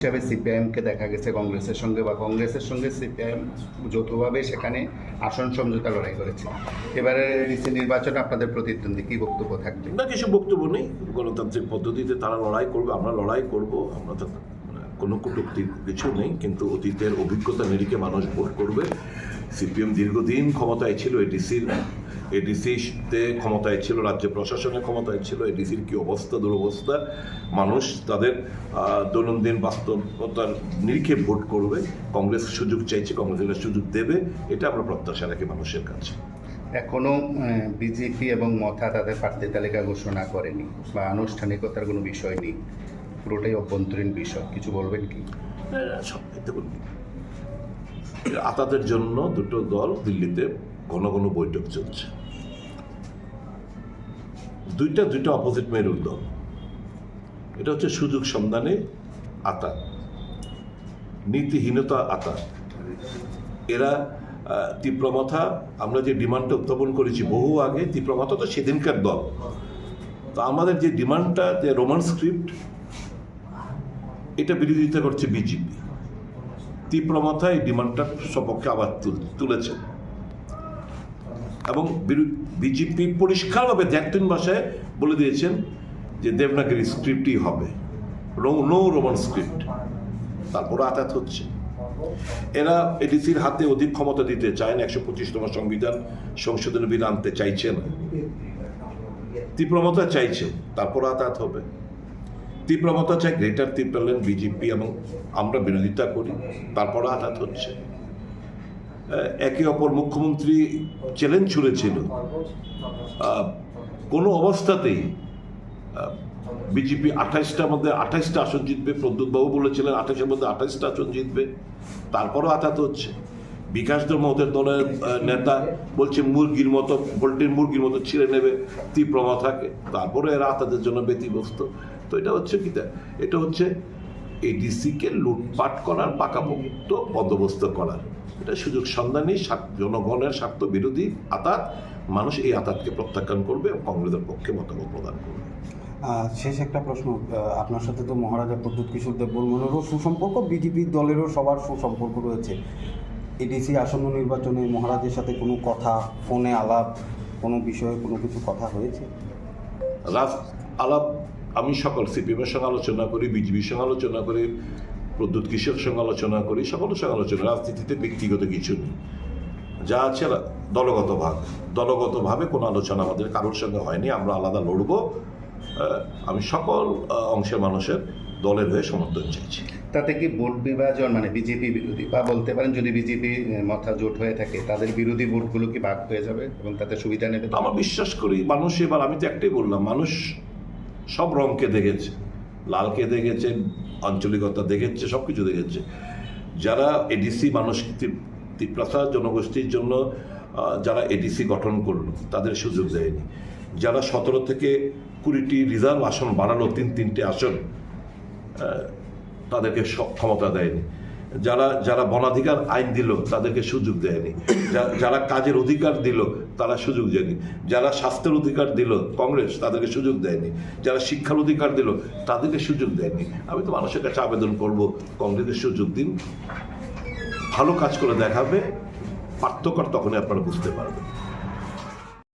হিসাবে সিপিআইএমকে দেখা গেছে কংগ্রেসের সঙ্গে বা কংগ্রেসের সঙ্গে সিপিআইএম যৌথভাবে সেখানে আসন সমঝোতা লড়াই করেছে। এবারে ডিসি নির্বাচনে আপনাদের প্রতিদ্বন্দ্বী কি বক্তব্য থাকবে? না, কিছু বক্তব্য নেই। গণতান্ত্রিক পদ্ধতিতে তারা লড়াই করবে, আমরা লড়াই করব। আমরা তো কোনো কটূক্তি কিছু নেই, কিন্তু অতীতের অভিজ্ঞতা নিরিখে মানুষ ভোট করবে। সিপিএম দীর্ঘদিন ক্ষমতায় ছিল, এডিসিতে ক্ষমতায় ছিল, রাজ্য প্রশাসনের ক্ষমতায় ছিল। এডিসির কি অবস্থা, দুরবস্থা, মানুষ তাদের দৈনন্দিন বাস্তবতার নিরিখে ভোট করবে। কংগ্রেস সুযোগ চাইছে, কংগ্রেসের সুযোগ দেবে, এটা আমরা প্রত্যাশা রাখি মানুষের কাছে। এখনও বিজেপি এবং মথা তাদের প্রার্থী তালিকা ঘোষণা করেনি বা আনুষ্ঠানিকতার কোনো বিষয় নেই, পুরোটাই অভ্যন্তরীণ বিষয়। কিছু বলবেন কি? দেখুন, আতাদের জন্য দুটো দল দিল্লিতে ঘন ঘন বৈঠক চলছে। দুইটা অপোজিট মেরুর দল। এটা হচ্ছে সুযোগ সন্ধানে আতা, নীতিহীনতা আতা। এরা তীব্রমাথা, আমরা যে ডিমান্ডটা উত্থাপন করেছি বহু আগে, তীব্রমাথা তো সেদিনকার দল। তো আমাদের যে ডিমান্ডটা, যে রোমান স্ক্রিপ্ট, এটা বিরোধিতা করছে বিজেপি। তীব্রমাথা এই ডিমান্ডটার সপক্ষে আবার তুলেছে এবং বিজেপি পরিষ্কারভাবে ত্যাগহীন ভাষায় বলে দিয়েছেন যে দেবনাগরী স্ক্রিপ্টই হবে, নো রোমান স্ক্রিপ্ট। তারপরে আঘাত হচ্ছে। এরা এডিসির হাতে অধিক ক্ষমতা দিতে চায় না, 125তম সংবিধান সংশোধনী বিল আনতে চাইছে না, তীব্রমতা চাইছে। তারপর আঘাত হবে। তীব্রমতা চাই গ্রেটার ত্রিপুরাল্যান্ড বিজেপি এবং আমরা বিরোধিতা করি, তারপর আঘাত হচ্ছে। একে অপর মুখ্যমন্ত্রী চ্যালেঞ্জ ছুড়েছিল, কোনো অবস্থাতেই বিজেপি 28টার মধ্যে 28টা আসন জিতবে। প্রদ্যুৎবাবু বলেছিলেন 28-এর মধ্যে 28টা আসন জিতবে, তারপরও আঘাত হচ্ছে। বিকাশ দলের নেতা বলছে মুরগির মতো, পোল্ট্রির মুরগির মতো ছিঁড়ে নেবে তীব্রমাথাকে, তারপরে এরা তাদের জন্য ব্যতিব্যস্ত। তো এটা হচ্ছে কি, এটা হচ্ছে এডিসিকে লুটপাট করার, পাকাপোক্ত বন্দোবস্ত করার। এটা সুযোগ সন্ধানী, জনগণের স্বার্থ বিরোধী আতাত। মানুষ এই আতাতকে প্রত্যাখ্যান করবে এবং কংগ্রেসের পক্ষে মতামত প্রদান করবে। শেষ একটা প্রশ্ন, আপনার সাথে তো মহারাজা প্রদ্যুৎ কিশোর দেববর্মনেরও সুসম্পর্ক, বিজেপি দলেরও সবার সুসম্পর্ক রয়েছে। এডিসি আসন্ন নির্বাচনে মহারাজের সাথে কোনো কথা, ফোনে আলাপ, কোনো বিষয়ে কোনো কিছু কথা হয়েছে? আলাপ আমি সকল সিপিএমের সঙ্গে আলোচনা করি, বিজেপির সঙ্গে আলোচনা করি, প্রদ্যুৎ কিশোরের সঙ্গে আলোচনা করি, সকলের সঙ্গে আলোচনা। রাজনীতিতে ব্যক্তিগত কিছু নেই, যা আছে দলগতভাবে কোনো আলোচনা আমাদের কারোর সঙ্গে হয়নি। আমরা আলাদা লড়বো। আমি সকল অংশের মানুষের দলের হয়ে সমর্থন চাইছি। তাতে কি ভোট বিভাজন, মানে বিজেপি বিরোধী, বা বলতে পারেন যদি বিজেপি মথা জোট হয়ে থাকে তাদের বিরোধী ভোটগুলো কি ভাগ হয়ে যাবে এবং তাতে সুবিধা নেবে? আমার বিশ্বাস করি মানুষ এবার, আমি তো একটাই বললাম, মানুষ সব রঙকে দেখেছে, লালকে দেখেছে, আঞ্চলিকতা দেখেছে, সব কিছু দেখেছে। যারা এডিসি মানুষ তীব্রতা জনগোষ্ঠীর জন্য যারা এডিসি গঠন করলো তাদের সুযোগ দেয়নি। যারা 17 থেকে 20টি রিজার্ভ আসন বাড়ালো, 3-3টে আসন, তাদেরকে ক্ষমতা দেয়নি। যারা বনাধিকার আইন দিল তাদেরকে সুযোগ দেয়নি। যারা কাজের অধিকার দিল তারা সুযোগ দেয়নি। যারা স্বাস্থ্যের অধিকার দিল কংগ্রেস, তাদেরকে সুযোগ দেয়নি। যারা শিক্ষার অধিকার দিল তাদেরকে সুযোগ দেয়নি। আমি তো মানুষের কাছে আবেদন করব, কংগ্রেসের সুযোগ দিন, ভালো কাজ করে দেখাবে, পার্থক্য তখনই আপনারা বুঝতে পারবেন।